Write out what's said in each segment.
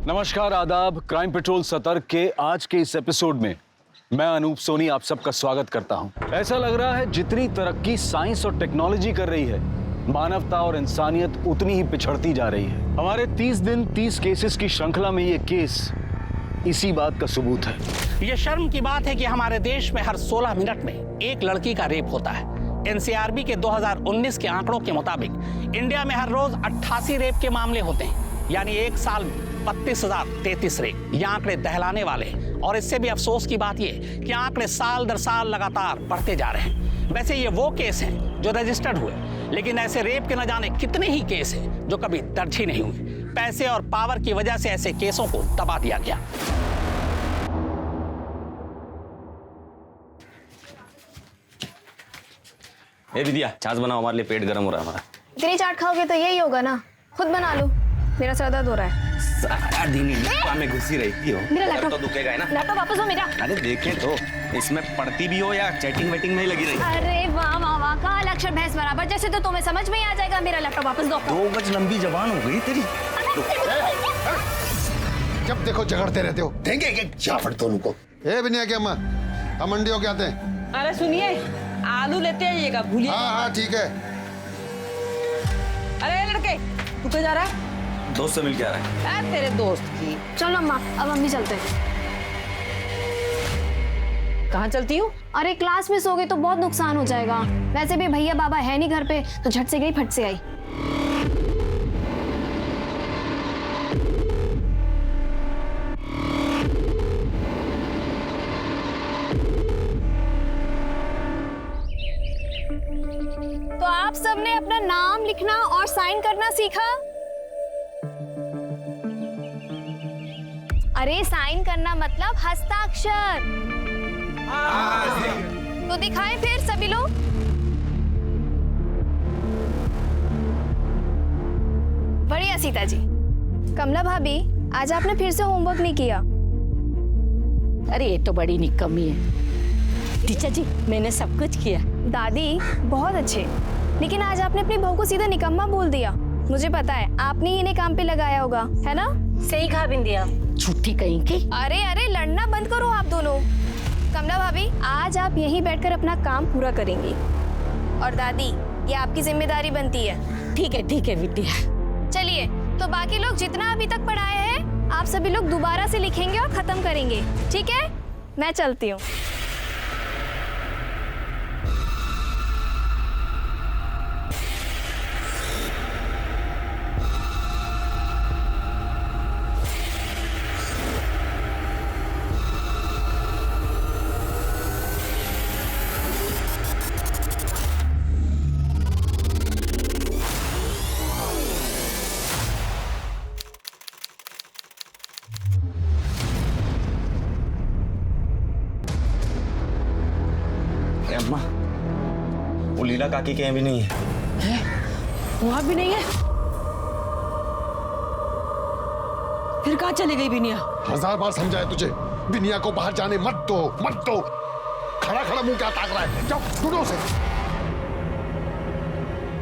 नमस्कार, आदाब। Crime petrol सतर्क के आज के इस एपिसोड में मैं अनूप सोनी आप सबका स्वागत करता हूं। ऐसा लग रहा है जितनी तरक्की साइंस और टेक्नोलॉजी कर रही है, मानवता और इंसानियत उतनी ही पिछड़ती जा रही है। हमारे 30 दिन 30 केसेस की श्रृंखला में ये केस इसी बात का सबूत है। ये शर्म की बात है कि हमारे देश में हर 16 मिनट में एक लड़की का रेप होता है। एनसीआरबी के 2019 के आंकड़ों के मुताबिक इंडिया में हर रोज 88 रेप के मामले होते हैं, यानी एक साल में 32,033 रेप। ये आंकड़े दहलाने वाले हैं और इससे भी अफसोस की बात यह कि आंकड़े साल दर साल लगातार बढ़ते जा रहे हैं। वैसे ये वो केस हैं जो रजिस्टर्ड हुए, लेकिन ऐसे रेप के न जाने कितने ही केस हैं जो कभी दर्ज ही नहीं हुए। पैसे और पावर की वजह से ऐसे केसों को दबा दिया गया। ए विद्या, छाछ बनाओ, हमारे लिए पेट गर्म हो रहा है हमारा। इतनी चाट खाओगे तो यही होगा ना, खुद बना लो। मेरा सर दर्द हो रहा है। सारा दिन डिब्बा में घुसी रहती हो। मेरा लैपटॉप तो दुखेगा है ना। लैपटॉप वापस दो मेरा। अरे देखें तो इसमें पढ़ती भी हो या चैटिंग वेटिंग में ही लगी रही। अरे वाह वाह वाह, काल अक्षर भैंस बराबर, जैसे तो तुम्हें समझ में ही आ जाएगा। मेरा लैपटॉप वापस दो। 2 गज लंबी जबान हो गई तेरी। जब देखो झगड़ते रहते हो। देंगे कि जाफड़ दोनों को। ए बिनिया के अम्मा, हम मंडी हो के आते हैं। अरे सुनिए, आलू लेते आइएगा, भूलिए। हाँ ठीक है। अरे लड़के, तू तो जा रहा है? दोस्त से मिल के आ रहा है। अरे तेरे दोस्त की। चलो अम्मा, अब हम भी चलते हैं। कहाँ चलती हूँ? अरे क्लास मिस हो गई तो बहुत नुकसान हो जाएगा। वैसे भी भैया बाबा है नहीं घर पे, तो झट से गई फट से आई। तो आप सबने अपना नाम लिखना और साइन करना सीखा? अरे साइन करना मतलब हस्ताक्षर। तो दिखाएं फिर सभी लोग। बढ़िया सीता जी। कमला भाभी, आज आपने फिर से होमवर्क नहीं किया। अरे ये तो बड़ी निकम्मी है। टीचर जी, मैंने सब कुछ किया। दादी बहुत अच्छे, लेकिन आज आपने अपनी बहू को सीधा निकम्मा बोल दिया। मुझे पता है आपने ही इन्हें काम पे लगाया होगा, है ना? सही कहा बिंदिया। छुट्टी कहीं की। अरे अरे, लड़ना बंद करो आप दोनों। कमला भाभी, आज आप यहीं बैठकर अपना काम पूरा करेंगी। और दादी, ये आपकी जिम्मेदारी बनती है। ठीक है विद्या। चलिए, तो बाकी लोग जितना अभी तक पढ़ाए हैं, आप सभी लोग दोबारा से लिखेंगे और खत्म करेंगे, ठीक है? मैं चलती हूँ। अम्मा, वो लीला काकी के यहाँ भी नहीं है। वहाँ भी नहीं है? फिर कहाँ चली गई बिनिया? 1000 बार समझाया तुझे, बिनिया को बाहर जाने मत दो, मत दो। खड़ा खड़ा मुंह क्या ताक रहा है? जाओ ढूंढो उसे।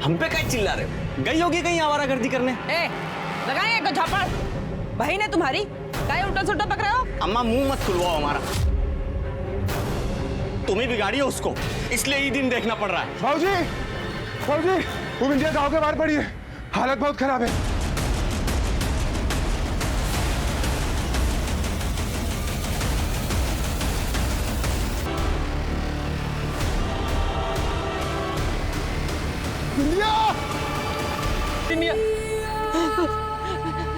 हम पे क्या चिल्ला रहे हो? गई होगी कहीं आवारागर्दी करने। ए, लगाएंगे को झापड़। बहन है तुम्हारी, काहे उल्टा सुल्टा पक रहे हो? अम्मा मुंह मत खुलवाओ हमारा। तुम्हें बिगाड़ी है उसको, इसलिए ये दिन देखना पड़ रहा है। बाबूजी, वो बिंदिया गांव के बाहर पड़ी है, हालत बहुत खराब है। बिंदिया! बिनिया,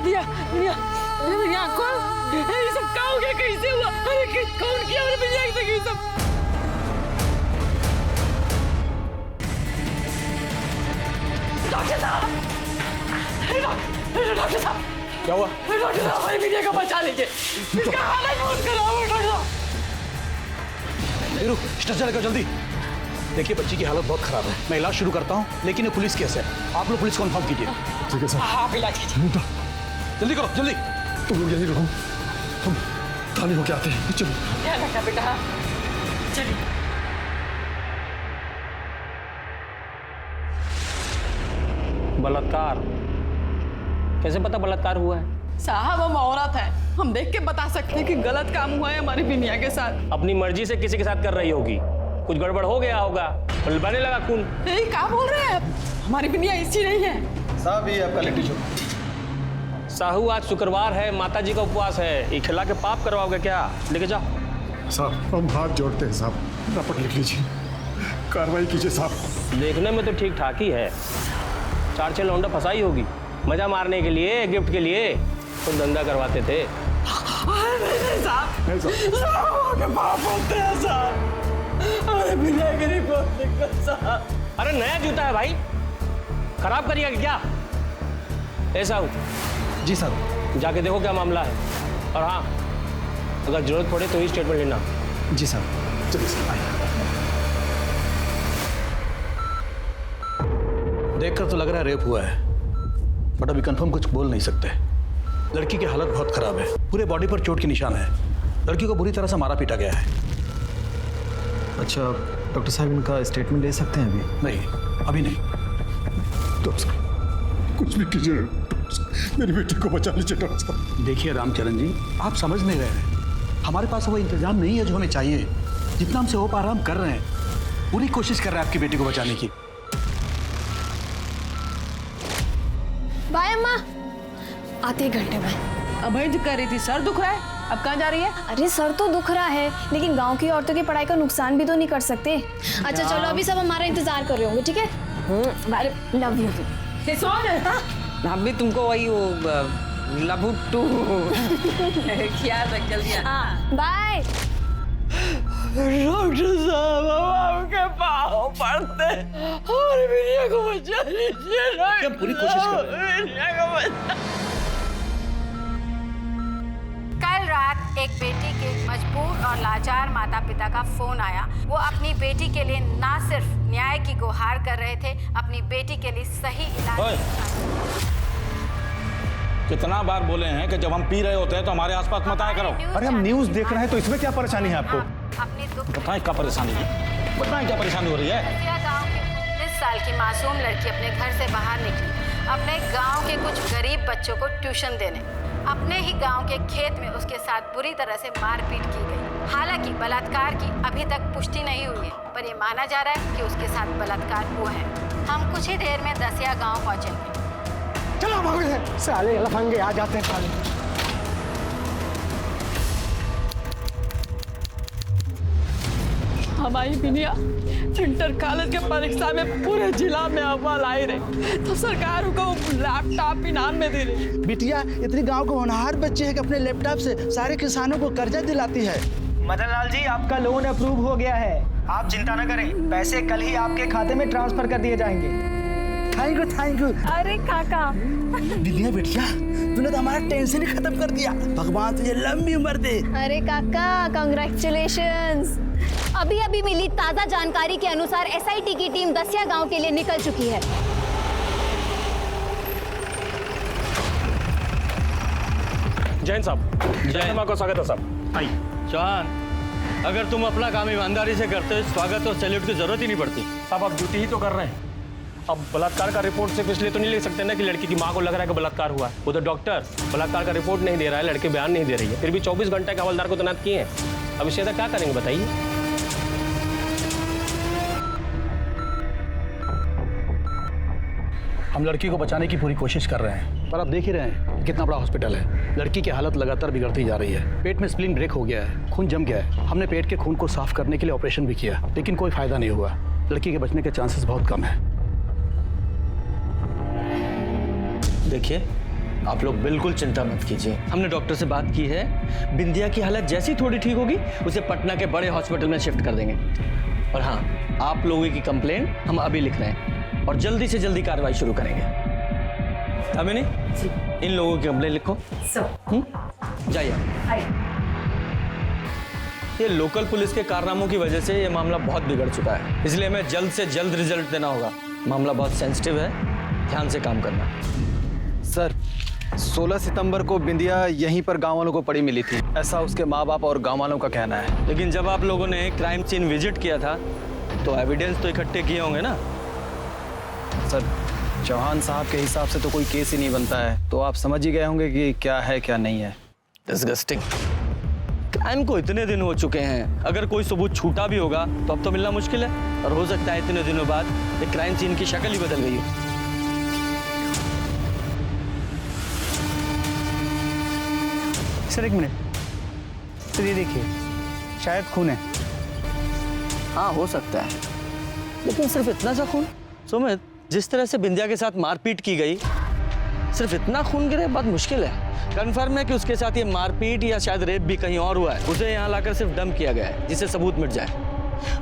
बिनिया, बिनिया, बिनिया कौन? ये सब क्या हो गया? कैसे हुआ? अरे कौन किया मेरे बिनिया के साथ ये सब? डॉक्टर साहब, डॉक्टर साहब, क्या हुआ? डॉक्टर साहब, हमारी बिटिया को बचा लीजिए। इसका हालत बहुत खराब है डॉक्टर साहब। स्ट्रेचर लेकर जल्दी। देखिए, बच्ची की हालत बहुत खराब है। मैं इलाज शुरू करता हूँ, लेकिन ये पुलिस केस है। आप लोग पुलिस को इन्फॉर्म कीजिए। ठीक है सर। आप इलाज कीजिए। जल्दी करो, जल्दी। तुम लोग यहीं रहो, हम थाने होके आते हैं। चलो। ध्यान रखना बेटा। चलिए। बलात्कार? कैसे पता बलात्कार हुआ है? साहब हम औरत हैं, हम देख के बता सकते हैं कि गलत काम हुआ है हमारी बिनिया के साथ। अपनी मर्जी से किसी के साथ कर रही होगी, कुछ गड़बड़ हो गया होगा और बहने लगा खून। नहीं, क्या बोल रहे हैं आप? हमारी बिनिया ऐसी नहीं है। साहब ये आपका लिट्टी चोखा। साहू आज शुक्रवार है, माता जी का उपवास है, ये खिला के पाप करवाओगे क्या? लेके जाओ। साहब हम हाथ जोड़ते हैं साहब, रपट लिख लीजिए, कार्रवाई कीजिए साहब। देखने में तो ठीक ठाक ही है, 4-6 लौंडा फंसाई होगी मजा मारने के लिए, गिफ्ट के लिए तो धंधा करवाते थे। नहीं साहब, साहब के पाप होते हैं साहब, हमारी बिनिया की नहीं बोलते साहब। अरे नया जूता है भाई, खराब करिएगा क्या? ऐसा हो जी सर। जाके देखो क्या मामला है, और हाँ अगर जरूरत पड़े तो ही स्टेटमेंट लेना। जी सर। चलिए सर आइए। देखकर तो लग रहा है रेप हुआ है, बट अभी कंफर्म कुछ बोल नहीं सकते। लड़की की हालत बहुत खराब है, पूरे बॉडी पर चोट के निशान है। लड़की को बुरी तरह से मारा पीटा गया है। अच्छा डॉक्टर साहब, इनका स्टेटमेंट ले सकते हैं अभी? नहीं, अभी नहीं। डॉक्टर साहब कुछ भी कीजिए, डॉक्टर साहब, मेरी बेटी को बचा लीजिए डॉक्टर साहब। देखिए रामचरण जी, आप समझ नहीं रहे हैं, हमारे पास वो इंतजाम नहीं है जो हमें चाहिए। जितना हमसे हो पा रहा हम कर रहे हैं, पूरी कोशिश कर रहे हैं आपकी बेटी को बचाने की। बाय अम्मा, आते 1 घंटे में। अभय जी कह रही थी सर दुख रहा है, अब कहाँ जा रही है? अरे सर तो दुख रहा है, लेकिन गांव की औरतों की पढ़ाई का नुकसान भी तो नहीं कर सकते। अच्छा चलो, अभी सब हमारा इंतजार कर रहे होंगे, ठीक है? Love you. हम भी तुमको वही वो लबुट्टू क्या रख जल्दी। हाँ बाय। डॉक्टर साहब हम आपके पाँव पड़ते, हमारी बिनिया को बचा लीजिए। पूरी कोशिश कर रहे हैं। बिनिया को बचा। कल रात एक बेटी के मजबूर और लाचार माता पिता का फोन आया। वो अपनी बेटी के लिए ना सिर्फ न्याय की गुहार कर रहे थे, अपनी बेटी के लिए सही इलाज। कितना बार बोले हैं कि जब हम पी रहे होते हैं तो हमारे आसपास मत आया करो। अरे हम न्यूज़ देख रहे हैं तो इसमें क्या परेशानी है आपको? अपनी दुख बताएं क्या परेशानी है, बताएं क्या परेशानी हो रही है? दसिया गांव की 19 साल की मासूम लड़की अपने घर से बाहर निकली, अपने गांव के कुछ गरीब बच्चों को ट्यूशन देने। अपने ही गांव के खेत में उसके साथ बुरी तरह से मारपीट की गई। हालांकि बलात्कार की अभी तक पुष्टि नहीं हुई है, पर यह माना जा रहा है कि उसके साथ बलात्कार हुआ है। हम कुछ ही देर में दसिया गांव पहुंचेंगे। चलो भागे, साले लफंगे आ जाते हैं साले। हमारी बिनिया इंटर कॉलेज के परीक्षा में पूरे जिला में अव्वल आई रही, तो सरकार को लैपटॉप इनाम में दे रही। बिटिया इतनी गांव के होनहार बच्चे हैं कि अपने लैपटॉप से सारे किसानों को कर्जा दिलाती है। मदन लाल जी, आपका लोन अप्रूव हो गया है, आप चिंता न करें, पैसे कल ही आपके खाते में ट्रांसफर कर दिए जाएंगे। Thank you thank you. अरे काका, बिटिया तूने तो हमारा टेंशन ही खत्म कर दिया, भगवान तुझे लंबी उम्र दे। अरे काका कांग्रेचुलेशंस। अभी अभी मिली ताजा जानकारी के अनुसार एसआईटी की टीम दसिया गांव के लिए निकल चुकी है। जैन साहब, जैन को स्वागत है साहब। आई चौहान, अगर तुम अपना काम ईमानदारी से करते हो, स्वागत और सैल्यूट की जरूरत ही नहीं पड़ती। साहब आप ड्यूटी ही तो कर रहे हैं। अब बलात्कार का रिपोर्ट सिर्फ इसलिए तो नहीं ले सकते ना कि लड़की की माँ को लग रहा है कि बलात्कार हुआ है। उधर डॉक्टर बलात्कार का रिपोर्ट नहीं दे रहा है, लड़की बयान नहीं दे रही है, फिर भी 24 घंटे के हवलदार को तैनात किए हैं। अब इससे ज्यादा क्या करेंगे बताइए? हम लड़की को बचाने की पूरी कोशिश कर रहे हैं, पर आप देख ही रहे हैं कितना बड़ा हॉस्पिटल है। लड़की की हालत लगातार बिगड़ती जा रही है। पेट में स्प्लीन ब्रेक हो गया है, खून जम गया है। हमने पेट के खून को साफ करने के लिए ऑपरेशन भी किया, लेकिन कोई फायदा नहीं हुआ। लड़की के बचने के चांसेस बहुत कम है। देखिए, आप लोग बिल्कुल चिंता मत कीजिए, हमने डॉक्टर से बात की है। बिंदिया की हालत जैसी थोड़ी ठीक होगी, उसे पटना के बड़े हॉस्पिटल में शिफ्ट कर देंगे। और हाँ, आप लोगों की कंप्लेंट हम अभी लिख रहे हैं और जल्दी से जल्दी कार्रवाई शुरू करेंगे। अमिनी, इन लोगों की कंप्लेंट लिखो। जाइए। ये लोकल पुलिस के कारनामों की वजह से ये मामला बहुत बिगड़ चुका है, इसलिए हमें जल्द से जल्द रिजल्ट देना होगा। मामला बहुत सेंसिटिव है, ध्यान से काम करना। सर, 16 सितंबर को बिंदिया यहीं पर गांव वालों को पड़ी मिली थी, ऐसा उसके माँ बाप और गांव वालों का कहना है। लेकिन जब आप लोगों ने क्राइम सीन विजिट किया था तो एविडेंस तो इकट्ठे किए होंगे ना? सर, चौहान साहब के हिसाब से तो कोई केस ही नहीं बनता है, तो आप समझ ही गए होंगे कि क्या है क्या नहीं है। डिस्गस्टिंग। क्राइम को इतने दिन हो चुके हैं, अगर कोई सबूत छूटा भी होगा तो अब तो मिलना मुश्किल है, और हो सकता है इतने दिनों बाद एक क्राइम सीन की शक्ल ही बदल गई हो। सर एक मिनट, सर ये देखिए, शायद खून है। हाँ हो सकता है, लेकिन सिर्फ इतना सा खून? सुमित, जिस तरह से बिंदिया के साथ मारपीट की गई, सिर्फ इतना खून गिरे बात मुश्किल है। कंफर्म है कि उसके साथ ये मारपीट या शायद रेप भी कहीं और हुआ है। उसे यहाँ लाकर सिर्फ डंप किया गया है, जिससे सबूत मिट जाए।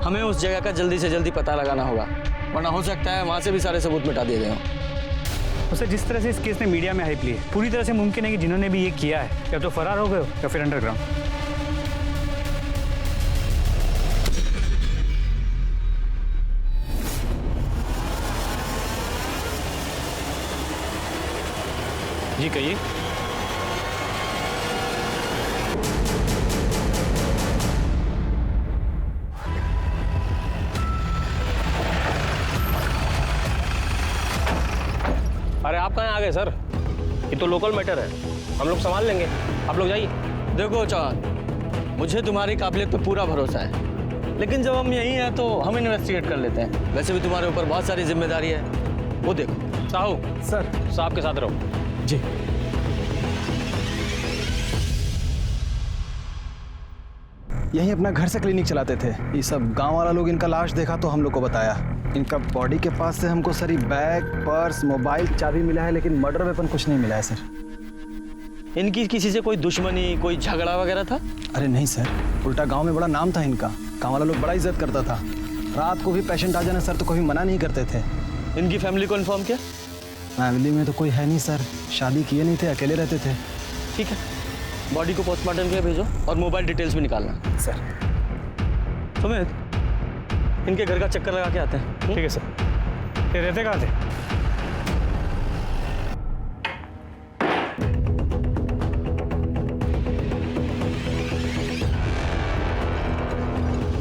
हमें उस जगह का जल्दी से जल्दी पता लगाना होगा, वरना हो सकता है वहाँ से भी सारे सबूत मिटा दिए गए हों। तो सर जिस तरह से इस केस ने मीडिया में हाइप ली है, पूरी तरह से मुमकिन है कि जिन्होंने भी ये किया है या तो फरार हो गए हो या फिर अंडरग्राउंड। जी कहिए। अरे आप कहाँ आ गए सर? ये तो लोकल मैटर है, हम लोग संभाल लेंगे, आप लोग जाइए। देखो चौहान, मुझे तुम्हारी काबिलियत पे पूरा भरोसा है, लेकिन जब हम यहीं हैं तो हम इन्वेस्टिगेट कर लेते हैं। वैसे भी तुम्हारे ऊपर बहुत सारी जिम्मेदारी है। वो देखो। साहू सर, साहब के साथ रहो। जी। यहीं अपना घर से क्लिनिक चलाते थे। ये सब गांव वाला लोग इनका लाश देखा तो हम लोग को बताया। इनका बॉडी के पास से हमको सारी बैग, पर्स, मोबाइल, चाबी मिला है, लेकिन मर्डर वेपन कुछ नहीं मिला है सर। इनकी किसी से कोई दुश्मनी, कोई झगड़ा वगैरह था? अरे नहीं सर, उल्टा गांव में बड़ा नाम था इनका। गांव वाला लोग बड़ा इज्जत करता था। रात को भी पेशेंट आ जाना सर तो कभी मना नहीं करते थे। इनकी फैमिली को इन्फॉर्म किया? फैमिली में तो कोई है नहीं सर, शादी किए नहीं थे, अकेले रहते थे। ठीक है, बॉडी को पोस्टमार्टम के लिए भेजो और मोबाइल डिटेल्स भी निकालना। सर सुमित, इनके घर का चक्कर लगा के आते हैं। ठीक है सर। ये रहते कहाँ थे?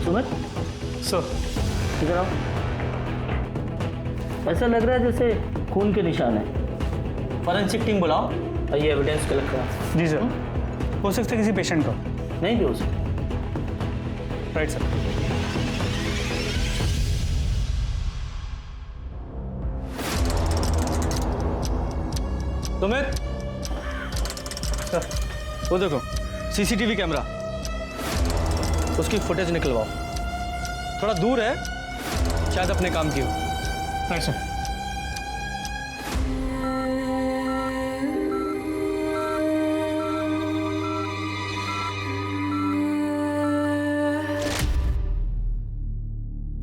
सुमित, सर इधर आओ। ऐसा लग रहा है जैसे खून के निशान है। फॉरेंसिक टीम बुलाओ और ये एविडेंस कलेक्ट करो। जी सर। हो सकता है किसी पेशेंट को? नहीं भी हो सकता। Right sir. सुमित, सर वो देखो सीसीटीवी कैमरा, उसकी फुटेज निकलवाओ। थोड़ा दूर है, शायद अपने काम की हो। Right sir.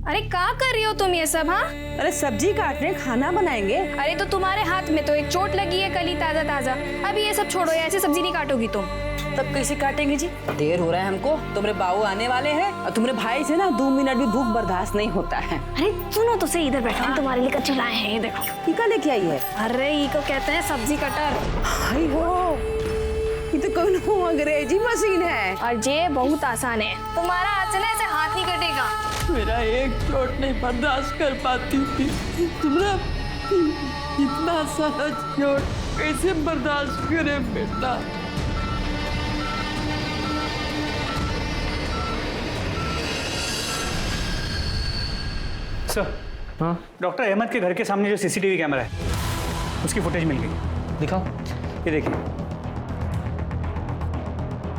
अरे क्या कर रही हो तुम ये सब? हाँ, अरे सब्जी काट रहे हैं, खाना बनाएंगे। अरे तो तुम्हारे हाथ में तो एक चोट लगी है, कल ही ताजा ताजा। अभी ये सब छोड़ो, ऐसे सब्जी नहीं काटोगी तुम। तब कैसे काटेंगे जी? देर हो रहा है हमको, तुम्हारे बाबू आने वाले हैं और तुम्हारे भाई से ना 2 मिनट भी भूख बर्दाश्त नहीं होता है। अरे सुनो तो सही, इधर बैठो, हम तुम्हारे लिए कच्चे लाए हैं, ये देखो। टीका लेके आई है? अरे ये को कहते हैं सब्जी कटर। हाय हो, ये तो कौन अंग्रेजी मशीन है। और ये बहुत आसान है, तुम्हारा हाथ से ना ऐसे हाथ नहीं कटेगा। मेरा एक चोट नहीं बर्दाश्त कर पाती थी, तुम्हारा इतना सारा चोट कैसे बर्दाश्त करे बेटा? सर, हाँ, डॉक्टर अहमद के घर के सामने जो सीसीटीवी कैमरा है उसकी फुटेज मिल गई। दिखाओ। ये देखिए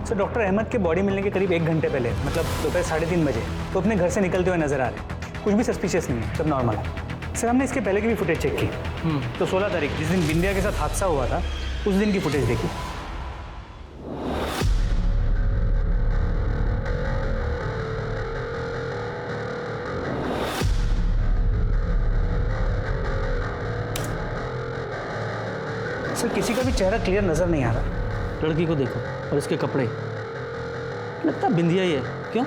सर, डॉक्टर अहमद के बॉडी मिलने के करीब 1 घंटे पहले, मतलब दोपहर 3:30 बजे, तो अपने घर से निकलते हुए नजर आ रहे हैं। कुछ भी सस्पिशियस नहीं है, सब नॉर्मल है। सर हमने इसके पहले की भी फुटेज चेक की, तो 16 तारीख जिस दिन बिंदिया के साथ हादसा हुआ था उस दिन की फुटेज देखी। सर किसी का भी चेहरा क्लियर नजर नहीं आ रहा। लड़की को देखो और इसके कपड़े, लगता बिंदिया ही है। क्यों?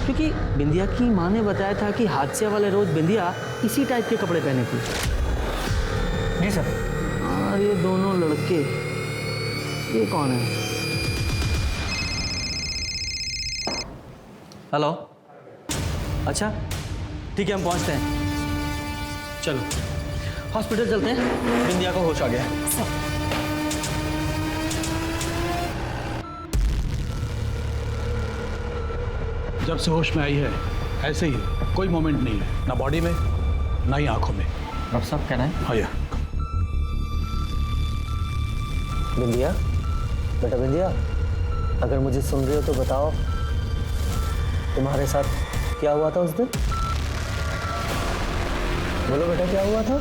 क्योंकि बिंदिया की माँ ने बताया था कि हादसे वाले रोज बिंदिया इसी टाइप के कपड़े पहने थी। जी सर। और ये दोनों लड़के, ये कौन है? हेलो, अच्छा ठीक है, हम पहुंचते हैं। चलो, हॉस्पिटल चलते हैं, बिंदिया को होश आ गया। जब से होश में आई है ऐसे ही है, कोई मोमेंट नहीं है, ना बॉडी में ना ही आंखों में। डॉक्टर साहब कहना है? हाँ या बिंदिया, बेटा बिंदिया, अगर मुझे सुन रही हो तो बताओ, तुम्हारे साथ क्या हुआ था उस दिन? बोलो बेटा, क्या हुआ था?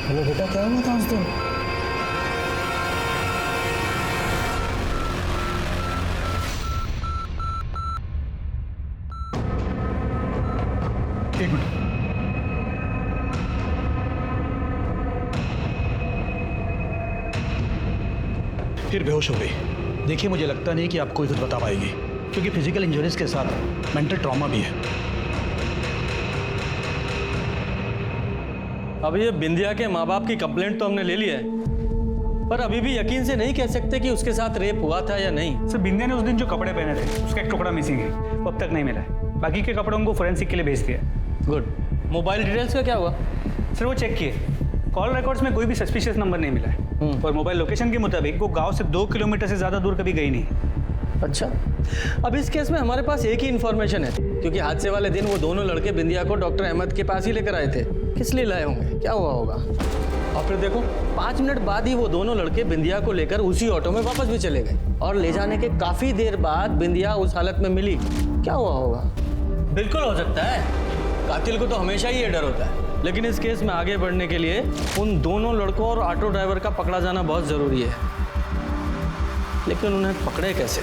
बोलो बेटा, क्या हुआ था उस दिन? एक मिनट। फिर बेहोश हो गई। देखिए, मुझे लगता नहीं कि आपको कुछ बता पाएगी, क्योंकि फिजिकल इंजरीज के साथ मेंटल ट्रॉमा भी है। अब ये बिंदिया के माँ बाप की कंप्लेंट तो हमने ले ली है, पर अभी भी यकीन से नहीं कह सकते कि उसके साथ रेप हुआ था या नहीं। सर, बिंदिया ने उस दिन जो कपड़े पहने थे उसका एक टुकड़ा मिसिंग है, वो अब तक नहीं मिला है। बाकी के कपड़ों को फोरेंसिक के लिए भेज दिया। गुड। मोबाइल डिटेल्स का क्या हुआ? सर, वो चेक किए, कॉल रिकॉर्ड्स में कोई भी सस्पिशियस नंबर नहीं मिला है, और मोबाइल लोकेशन के मुताबिक वो गांव से 2 किलोमीटर से ज़्यादा दूर कभी गई नहीं। अच्छा, अब इस केस में हमारे पास एक ही इन्फॉर्मेशन है, क्योंकि हादसे वाले दिन वो दोनों लड़के बिंदिया को डॉक्टर अहमद के पास ही लेकर आए थे। किस लिए लाए होंगे, क्या हुआ होगा? और फिर देखो, 5 मिनट बाद ही वो दोनों लड़के बिंदिया को लेकर उसी ऑटो में वापस भी चले गए, और ले जाने के काफी देर बाद बिंदिया उस हालत में मिली। क्या हुआ होगा? बिल्कुल हो सकता है, कातिल को तो हमेशा ही ये डर होता है, लेकिन इस केस में आगे बढ़ने के लिए उन दोनों लड़कों और ऑटो ड्राइवर का पकड़ा जाना बहुत जरूरी है। लेकिन उन्हें पकड़े कैसे?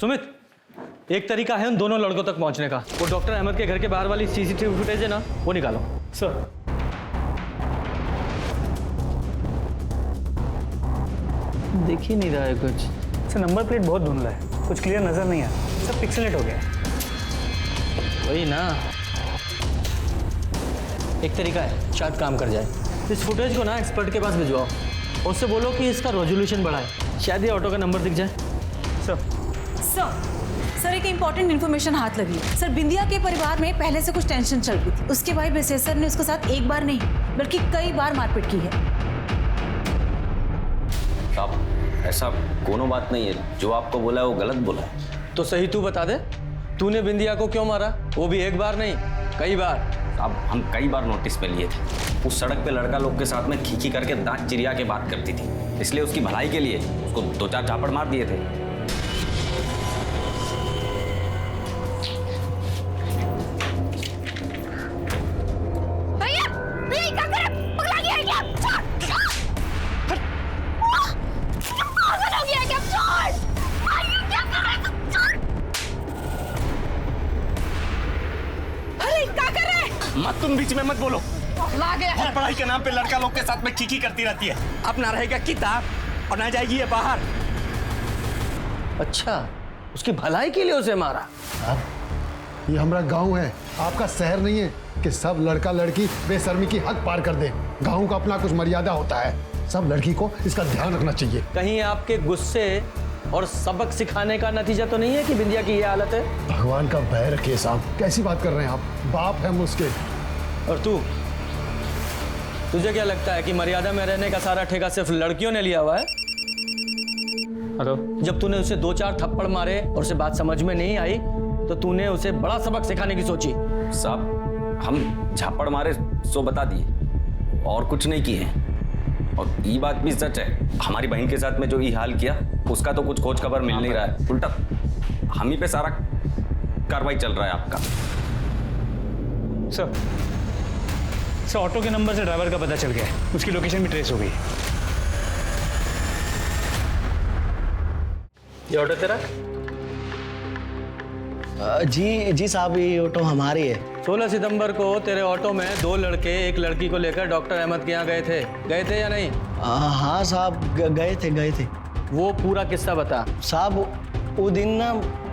सुमित, एक तरीका है उन दोनों लड़कों तक पहुंचने का। वो डॉक्टर अहमद के घर के बाहर वाली सीसीटीवी फुटेज है ना, वो निकालो। सर, दिख ही नहीं रहा है कुछ। सर, नंबर प्लेट बहुत धुंधला है, कुछ क्लियर नजर नहीं आ रहा, सब पिक्सेलेट हो गया। वही ना, एक तरीका है, शायद काम कर जाए। इस फुटेज को ना एक्सपर्ट के पास भिजवाओ, उससे बोलो कि इसका रेजोल्यूशन बढ़ाए, शायद ये ऑटो का नंबर दिख जाए। सर, एक इम्पॉर्टेंट इन्फॉर्मेशन हाथ लगी। सर, बिंदिया के परिवार में पहले से कुछ टेंशन चल रही थी। उसके भाई बेसेसर ने उसके साथ एक बार नहीं बल्कि कई बार मारपीट की है। साहब, ऐसा कोनो बात नहीं है, जो आपको बोला है वो गलत बोला है। तो सही तू बता दे, तूने बिंदिया को क्यों मारा? वो भी एक बार नहीं, कई बार। अब हम कई बार नोटिस पे लिए थे, उस सड़क पे लड़का लोग के साथ में खींची करके दांत चिरिया के बात करती थी, इसलिए उसकी भलाई के लिए उसको 2-4 चापड़ मार दिए थे। मत, तुम बीच में मत बोलो। और पढ़ाई के नाम पे लड़का लोग के साथ में खींची करती रहती है। अब ना रहेगा किताब और ना जाएगी ये बाहर। अच्छा, उसकी भलाई के लिए उसे मारा? ये हमारा गांव है, आपका शहर नहीं है कि सब लड़का लड़की बेशर्मी की हद पार कर दे। गांव का अपना कुछ मर्यादा होता है, सब लड़की को इसका ध्यान रखना चाहिए। कहीं आपके गुस्से और सबक सिखाने का नतीजा तो नहीं है कि बिंदिया की ये हालत है? भगवान का भय रखिए साहब, कैसी बात कर रहे हैं आप? बाप है मुझके। और तुझे क्या लगता है कि मर्यादा में रहने का सारा ठेका सिर्फ लड़कियों ने लिया हुआ है? हेलो, जब तूने उसे 2-4 थप्पड़ मारे और उसे बात समझ में नहीं आई तो तूने उसे बड़ा सबक सिखाने की सोची। साहब, हम झापड़ मारे सो बता दिए और कुछ नहीं किए। और ये बात भी सच है, हमारी बहन के साथ में जो ये हाल किया उसका तो कुछ खोज खबर मिल नहीं रहा है, उल्टा हम ही पे सारा कार्रवाई चल रहा है आपका। सर, ऑटो के नंबर से ड्राइवर का पता चल गया है, उसकी लोकेशन भी ट्रेस हो गई। ये ऑटो तेरा? जी साहब, ये ऑटो हमारी है। 16 सितंबर को तेरे ऑटो में 2 लड़के एक लड़की को लेकर डॉक्टर अहमद के यहाँ गए थे या नहीं? हाँ साहब, गए थे। वो पूरा किस्सा बता। साहब, वो दिन ना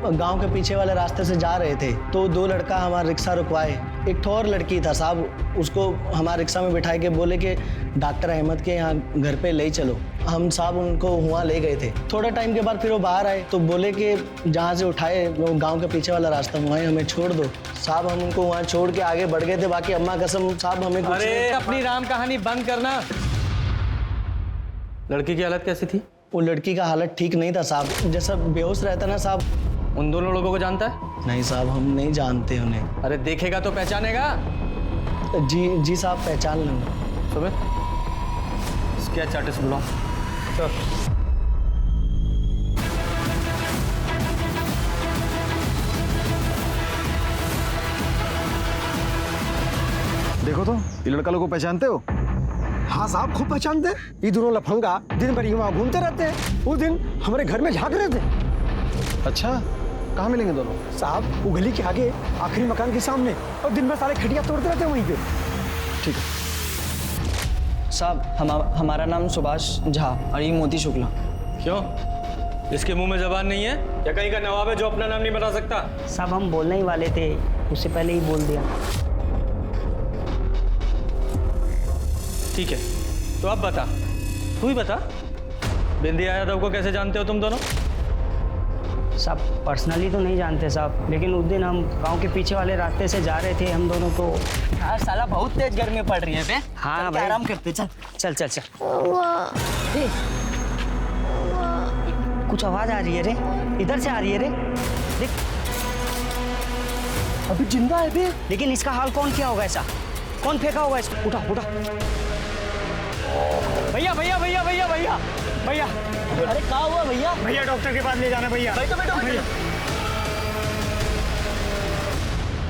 गांव के पीछे वाले रास्ते से जा रहे थे तो 2 लड़का हमारा रिक्शा रुकवाए, एक ठो और लड़की था साहब, उसको हमारे रिक्शा में बिठाए के बोले कि डॉक्टर अहमद के यहाँ घर पे ले चलो। हम साहब उनको वहाँ ले गए थे। थोड़ा टाइम के बाद फिर वो बाहर आए तो बोले कि जहाँ से उठाए वो गांव के पीछे वाला रास्ता, वहाँ हमें छोड़ दो। साहब हम उनको वहाँ छोड़ के आगे बढ़ गए थे। बाकी अम्मा कसम साहब हमें कुछ अरे अपनी राम कहानी बंद करना। लड़की की हालत कैसी थी? वो लड़की का हालत ठीक नहीं था साहब, जैसा बेहोश रहता ना साहब। उन दोनों लोगों को जानता है? नहीं साहब, हम नहीं जानते उन्हें। अरे देखेगा तो पहचानेगा। जी साहब, पहचान लूँगा। सुमित, स्केच आर्टिस्ट बुलाओ। देखो तो ये लड़का लोग को पहचानते हो? हाँ साहब, खूब पहचानते। ये दोनों लफंगा दिन भर वहाँ घूमते रहते हैं। उस दिन हमारे घर में झाँक रहे थे। अच्छा, कहाँ मिलेंगे दोनों? साहब वो गली के आगे आखिरी मकान के सामने, और दिन भर सारे खटिया तोड़ते रहते हैं वहीं पे। ठीक है साहब, हमारा नाम सुभाष झा और ये मोती शुक्ला। क्यों? इसके मुंह में जबान नहीं है या कहीं का नवाब है जो अपना नाम नहीं बता सकता? साहब हम बोलने ही वाले थे, उससे पहले ही बोल दिया। ठीक है, तो अब बता, तू ही बता, बिंदिया यादव को कैसे जानते हो तुम दोनों? साहब पर्सनली तो नहीं जानते साहब, लेकिन उस दिन हम गांव के पीछे वाले रास्ते से जा रहे थे, हम दोनों को। यार साला बहुत तेज गर्मी पड़ रही है बे। हाँ भाई, आराम करते। चल चल चल चल। कुछ आवाज आ रही है रे, इधर से आ रही है रे, देख। अभी जिंदा है बे। लेकिन इसका हाल कौन किया होगा ऐसा? कौन फेंका होगा इसको? उठा उठा। भैया भैया भैया भैया भैया भैया, अरे क्या हुआ भैया? भैया डॉक्टर के पास ले जाना भैया। भैया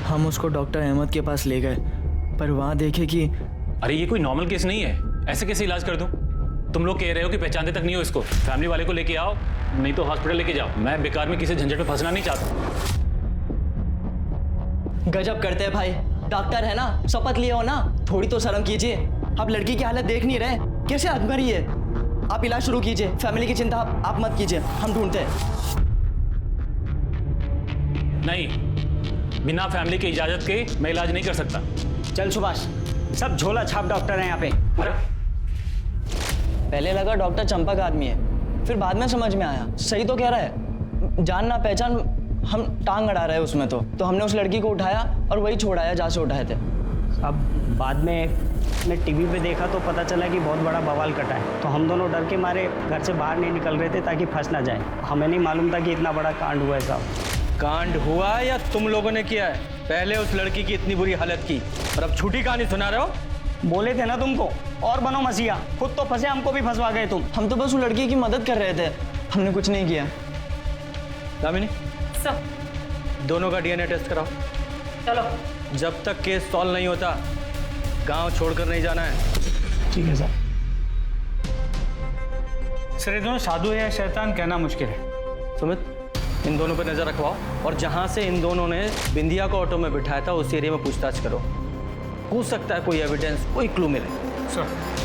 हम उसको डॉक्टर अहमद के पास ले गए, पर वहाँ देखे कि अरे ये कोई नॉर्मल केस नहीं है, ऐसे कैसे इलाज कर दूं? तुम लोग कह रहे हो कि पहचानते तक नहीं हो इसको। फैमिली वाले को लेके आओ, नहीं तो हॉस्पिटल लेके जाओ। मैं बेकार में किसी झंझट में फंसना नहीं चाहता। गजब करते हैं भाई, डॉक्टर है ना, शपथ लिए हो ना, थोड़ी तो शर्म कीजिए। आप लड़की की हालत देख नहीं रहे, कैसे आत्महरी है। आप इलाज शुरू कीजिए, फैमिली की चिंता आप मत कीजिए, हम ढूंढते हैं। नहीं, बिना फैमिली की इजाजत के मैं इलाज नहीं कर सकता। चल सुभाष, सब झोला छाप डॉक्टर हैं यहाँ पे। पहले लगा डॉक्टर चंपक आदमी है, फिर बाद में समझ में आया सही तो कह रहा है। जान ना पहचान हम टांग अड़ा रहे हैं उसमें। तो हमने उस लड़की को उठाया और वही छोड़ाया जहाँ से उठाए थे। अब बाद में मैं टीवी पे देखा तो पता चला कि बहुत बड़ा बवाल कटा है, तो हम दोनों डर के मारे घर से बाहर नहीं निकल रहे थे ताकि फंस ना जाए। हमें नहीं मालूम था कि इतना बड़ा कांड हुआ है साहब। कांड हुआ या तुम लोगों ने किया है? पहले उस लड़की की इतनी बुरी हालत की और अब झूठी कहानी सुना रहे हो? बोले थे ना तुमको, और बनो मसीहा, खुद तो फंसे, हमको भी फंसवा गए तुम। हम तो बस उस लड़की की मदद कर रहे थे, हमने कुछ नहीं किया। दामिनी सर, दोनों का डीएनए टेस्ट कराओ। चलो। जब तक केस सॉल्व नहीं होता गांव छोड़कर नहीं जाना है। ठीक है सर। सर ये दोनों साधु है या शैतान कहना मुश्किल है। सुमित, इन दोनों पर नजर रखवाओ और जहां से इन दोनों ने बिंदिया को ऑटो में बिठाया था उस एरिया में पूछताछ करो। हो सकता है कोई एविडेंस, कोई क्लू मिले। सर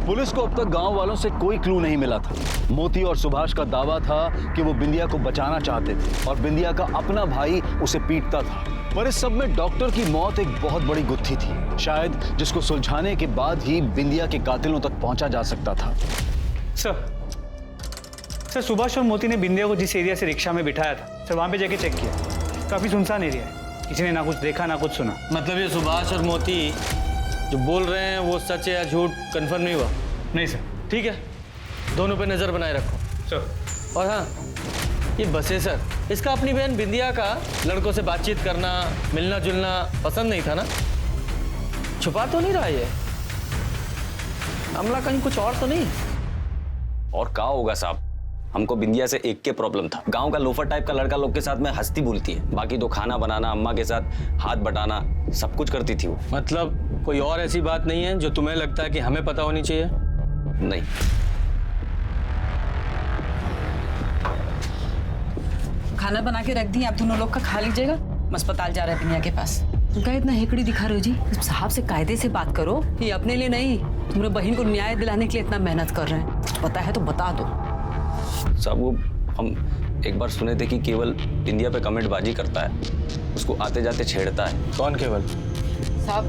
पुलिस को अब तक गांव वालों से कोई क्लू नहीं मिला था। मोती और सुभाष का दावा था कि वो बिंदिया को बचाना चाहते थे और बिंदिया का अपना भाई उसे पीटता था। पर इस सब में डॉक्टर की मौत एक बहुत बड़ी गुत्थी थी, शायद जिसको सुलझाने के बाद ही बिंदिया के कातिलों तक पहुंचा जा सकता था। सर सुभाष और मोती ने बिंदिया को जिस एरिया से रिक्शा में बिठाया था, सर वहाँ पे जाके चेक किया, काफी सुनसान एरिया है, किसी ने ना कुछ देखा ना कुछ सुना। मतलब ये सुभाष और मोती जो बोल रहे हैं वो सच है या झूठ कंफर्म नहीं हुआ? नहीं सर। ठीक है, दोनों पे नजर बनाए रखो सर। और हाँ, ये बसे सर, इसका अपनी बहन बिंदिया का लड़कों से बातचीत करना, मिलना जुलना पसंद नहीं था ना? छुपा तो नहीं रहा ये मामला, कहीं कुछ और तो नहीं? और क्या होगा साहब, हमको बिंदिया से एक के प्रॉब्लम था। गांव का लोफर टाइप का लड़का लोग के साथ में हंसती बोलती है, बाकी तो खाना बनाना, अम्मा के साथ हाथ बटाना सब कुछ करती थी वो। मतलब कोई और ऐसी बात नहीं है जो तुम्हें लगता है कि हमें पता होनी चाहिए? नहीं। खाना बना के रख दी, आप दोनों लोग का खा लीजिएगा। अस्पताल जा रहे हैं बिंदिया के पास। क्या इतना हेकड़ी दिखा रहे हो जी? साहब से कायदे से बात करो। ये अपने लिए नहीं, तुम्हारे बहन को न्याय दिलाने के लिए इतना मेहनत कर रहे हैं। कुछ पता है तो बता दो। साहब वो हम एक बार सुने थे कि केवल बिंदिया पे कमेंटबाजी करता है, उसको आते जाते छेड़ता है। कौन केवल? साहब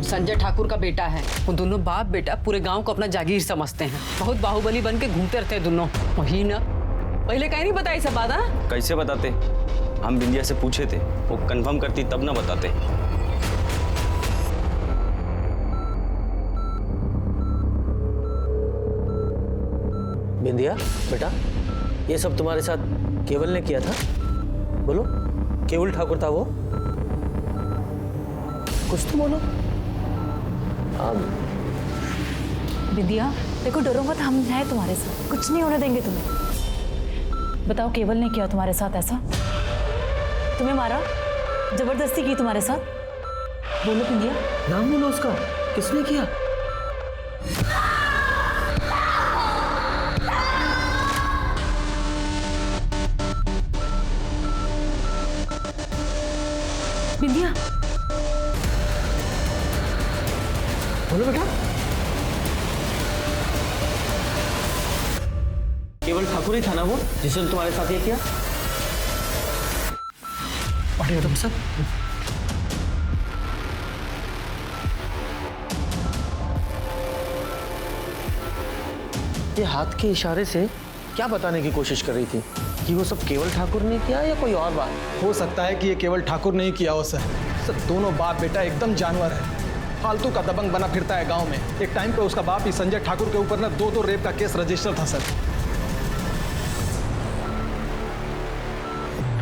संजय ठाकुर का बेटा है। वो दोनों बाप बेटा पूरे गांव को अपना जागीर समझते हैं। बहुत बाहुबली बन के घूमते रहते हैं दोनों। वही ना, पहले कहीं नहीं बताई सब बात। कैसे बताते? हम बिंदिया से पूछे थे, वो कंफर्म करती तब ना बताते। बिंदिया बेटा, ये सब तुम्हारे साथ केवल ने किया था? बोलो, केवल ठाकुर था वो? कुछ तो बोलो। विद्या देखो, डरो मत, हम हैं तुम्हारे साथ, कुछ नहीं होने देंगे तुम्हें। बताओ, केवल ने किया तुम्हारे साथ ऐसा? तुम्हें मारा, जबरदस्ती की तुम्हारे साथ? बोलो विद्या। नाम बोलो उसका, किसने किया? विद्या बोलो बेटा। केवल ठाकुर ही था ना वो, जिसने तुम्हारे साथ ये किया? बढ़िया तुम सब। ये हाथ के इशारे से क्या बताने की कोशिश कर रही थी? कि वो सब केवल ठाकुर ने किया या कोई और बात? हो सकता है कि ये केवल ठाकुर ने ही किया हो सर। दोनों बाप बेटा एकदम जानवर है, फालतू का दबंग बना फिरता है गांव में। एक टाइम पे उसका बाप ही संजय ठाकुर के ऊपर ना 2 रेप का केस रजिस्टर था सर।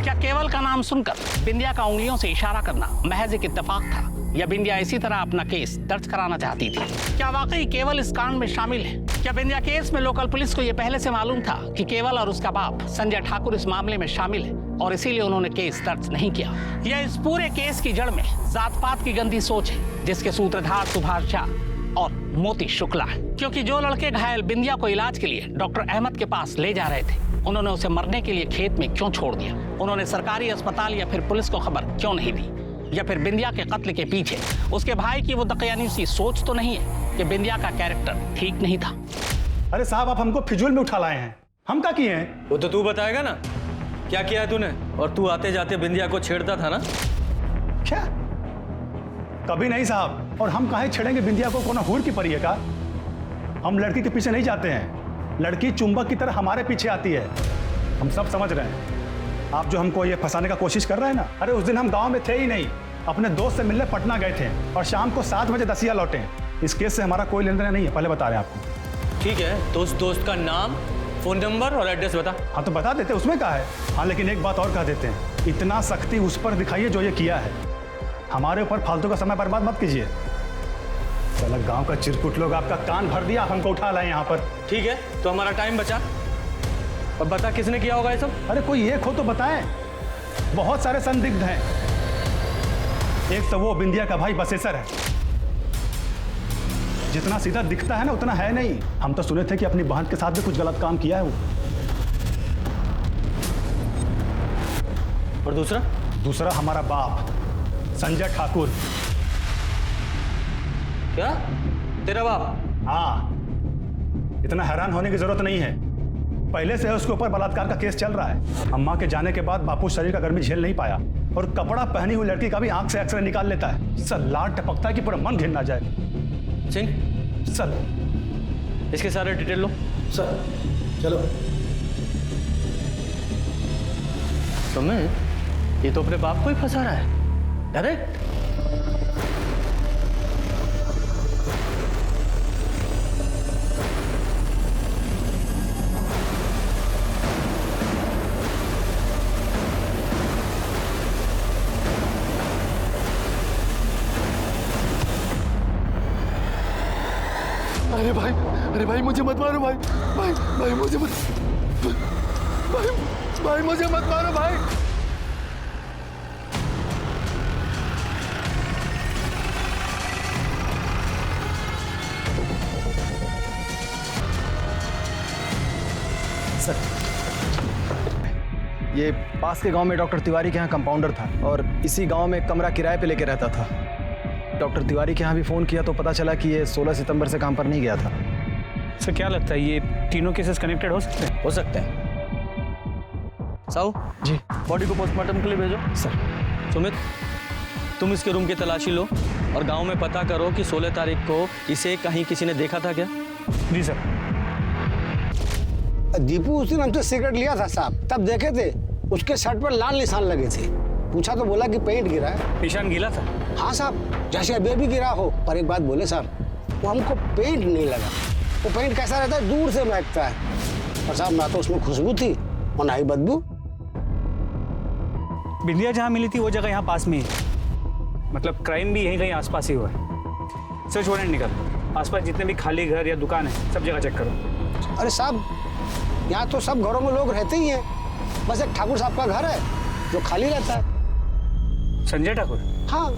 क्या केवल का नाम सुनकर बिंदिया का उंगलियों से इशारा करना महज एक इत्तेफाक था, या बिंदिया इसी तरह अपना केस दर्ज कराना चाहती थी? क्या वाकई केवल इस कांड में शामिल है? क्या बिंदिया केस में लोकल पुलिस को यह पहले से मालूम था कि केवल और उसका बाप संजय ठाकुर इस मामले में शामिल है और इसीलिए उन्होंने केस दर्ज नहीं किया? यह इस पूरे केस की जड़ में जात पात की गंदी सोच है, जिसके सूत्रधार सुभाष झा और मोती शुक्ला है। क्योंकि जो लड़के घायल बिंदिया को इलाज के लिए डॉक्टर अहमद के पास ले जा रहे थे, उन्होंने उसे मरने के लिए खेत में क्यों छोड़ दिया? उन्होंने सरकारी अस्पताल या फिर पुलिस को खबर क्यों नहीं दी? या फिर बिंदिया के कत्ल के पीछे उसके भाई की वो दकियानी सी सोच तो नहीं है कि बिंदिया का कैरेक्टर ठीक नहीं था? अरे साहब, आप हमको फिजूल में उठा लाए हैं। हम क्या किए हैं? वो तो तू बताएगा ना, क्या किया है तूने? और तू आते जाते बिंदिया को छेड़ता था ना? क्या? कभी नहीं साहब। और हम काहे छेड़ेंगे बिंदिया को? कौन हूर की परी है का? हम लड़की के पीछे नहीं जाते हैं, लड़की चुंबक की तरह हमारे पीछे आती है। हम सब समझ रहे हैं। आप जो हमको ये फंसाने का कोशिश कर रहे हैं ना, अरे उस दिन हम गांव में थे ही नहीं, अपने दोस्त से मिलने पटना गए थे और शाम को 7 बजे दसिया लौटे। इस केस से हमारा कोई लेन देन नहीं है, पहले बता रहे हैं आपको। ठीक है, तो उस दोस्त का नाम, फोन नंबर और एड्रेस बता। हाँ तो बता देते, उसमें क्या है। हाँ लेकिन एक बात और कह देते हैं, इतना सख्ती उस पर दिखाइए जो ये किया है। हमारे ऊपर फालतू का समय बर्बाद मत कीजिए। साला गांव का चिरकुट लोग आपका कान भर दिया, आप हमको उठा लाए यहाँ पर। ठीक है, तो हमारा टाइम बचा। अब बता, किसने किया होगा ये सब? अरे कोई एक हो तो बताएं। बहुत सारे संदिग्ध हैं। एक तो वो बिंदिया का भाई बसेसर है, जितना सीधा दिखता है ना उतना है नहीं। हम तो सुने थे कि अपनी बहन के साथ भी कुछ गलत काम किया है वो। और दूसरा हमारा बाप संजय ठाकुर। क्या? तेरा बाप? हाँ, इतना हैरान होने की जरूरत नहीं है। पहले से उसके ऊपर बलात्कार का केस चल रहा है। अम्मा के जाने के बाद बापू शरीर का गर्मी झेल नहीं पाया और कपड़ा पहनी हुई लड़की का भी आंख से एक्सरे निकाल लेता है। सर लाड टपकता है कि पूरा मन घिन ना जाए। सिंह, सर इसके सारे डिटेल लो। सर चलो। समय ये तो अपने बाप को ही फंसा रहा है डायरेक्ट। अरे भाई मुझे मत मारो भाई। भाई मुझे मत, भाई मुझे मत मारो भाई। सर, ये पास के गांव में डॉक्टर तिवारी के यहाँ कंपाउंडर था और इसी गांव में कमरा किराए पे लेके रहता था। डॉक्टर तिवारी के यहाँ भी फ़ोन किया तो पता चला कि ये 16 सितंबर से काम पर नहीं गया था। सर क्या लगता है, ये तीनों केसेस कनेक्टेड हो सकते हैं? हो सकते हैं। साहू जी, बॉडी को पोस्टमार्टम के लिए भेजो। सर। सुमित, तुम इसके रूम की तलाशी लो और गांव में पता करो कि 16 तारीख को इसे कहीं किसी ने देखा था क्या। जी सर। दीपू उस दिन हमसे सिगरेट लिया था साहब, तब देखे थे उसके शर्ट पर लाल निशान लगे थे। पूछा तो बोला कि पेंट गिरा है। निशान गीला था? हाँ साहब, जैसे अभी भी गिरा हो। पर एक बात बोले साहब, वो हमको पेंट नहीं लगा। वो पेंट कैसा रहता है, दूर से महकता है। और साहब ना तो उसमें खुशबू थी और ना ही बदबू। बिंदिया जहाँ मिली थी वो जगह यहाँ पास में ही, मतलब क्राइम भी यहीं कहीं आसपास ही हुआ है। सर्च वारंट निकल, आसपास जितने भी खाली घर या दुकान है सब जगह चेक करो। अरे साहब, यहाँ तो सब घरों में लोग रहते ही हैं, बस एक ठाकुर साहब का घर है जो खाली रहता है। संजय ठाकुर? हाँ।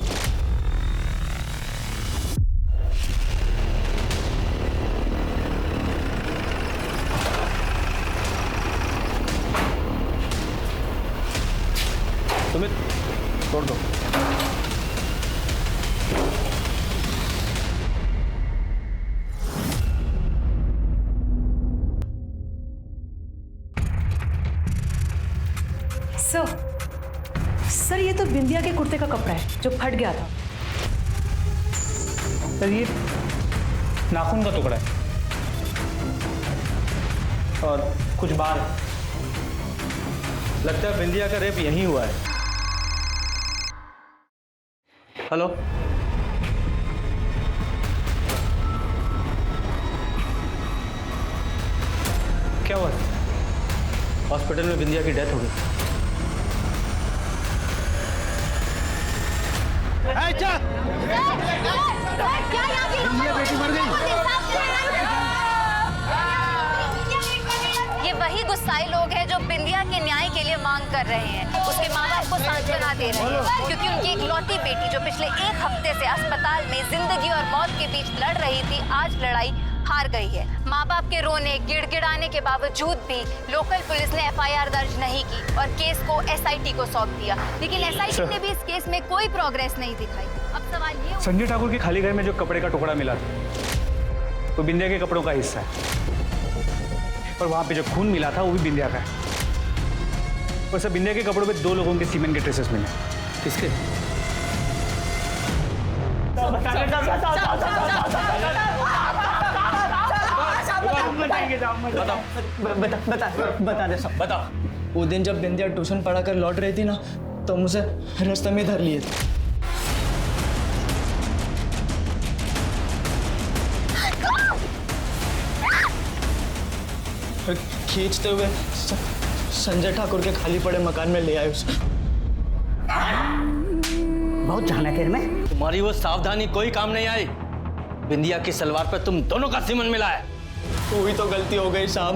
सुमित, तोड़ दो। सर ये तो बिंदिया के कुर्ते का कपड़ा है जो फट गया था। सर ये नाखून का टुकड़ा है और कुछ बाल। लगता है बिंदिया का रेप यहीं हुआ है। हेलो, क्या हुआ? हॉस्पिटल में बिंदिया की डेथ हो गई। बेटी मर गई। ये वही गुस्साई लोग हैं जो बिंदिया के न्याय के लिए मांग कर रहे हैं। उसके माँ बाप को सांत्वना दे रहे हैं क्योंकि उनकी इकलौती बेटी जो पिछले एक हफ्ते से अस्पताल में जिंदगी और मौत के बीच लड़ रही थी, आज लड़ाई हार गई है। माँ बाप के रोने गिड़गिड़ाने के बावजूद भी लोकल पुलिस ने एफआईआर दर्ज नहीं की और केस को एसआईटी को सौंप दिया, लेकिन एसआईटी ने भी इस केस में कोई प्रोग्रेस नहीं दिखाई। अब सवाल ये, संजय ठाकुर के खाली घर में जो कपड़े का टुकड़ा मिला था वो बिंदिया के कपड़ों का हिस्सा है और वहां पे जो खून मिला था वो भी बिंदिया का है। और सब बिंदिया के कपड़ों पे 2 लोगों के सीमेंट के ट्रेसेस मिले। किसके? बता दे सब। बता। वो दिन जब बिंदिया ट्यूशन पढ़ा कर लौट रही थी ना, तो मुझे रास्ते में धर लिए थे। खींचते हुए संजय ठाकुर के खाली पड़े मकान में ले आए उसे। बहुत जाना खेर में। तुम्हारी वो सावधानी कोई काम नहीं आई। बिंदिया की सलवार पे तुम दोनों का सीमन मिला है। वही तो गलती हो गई साहब,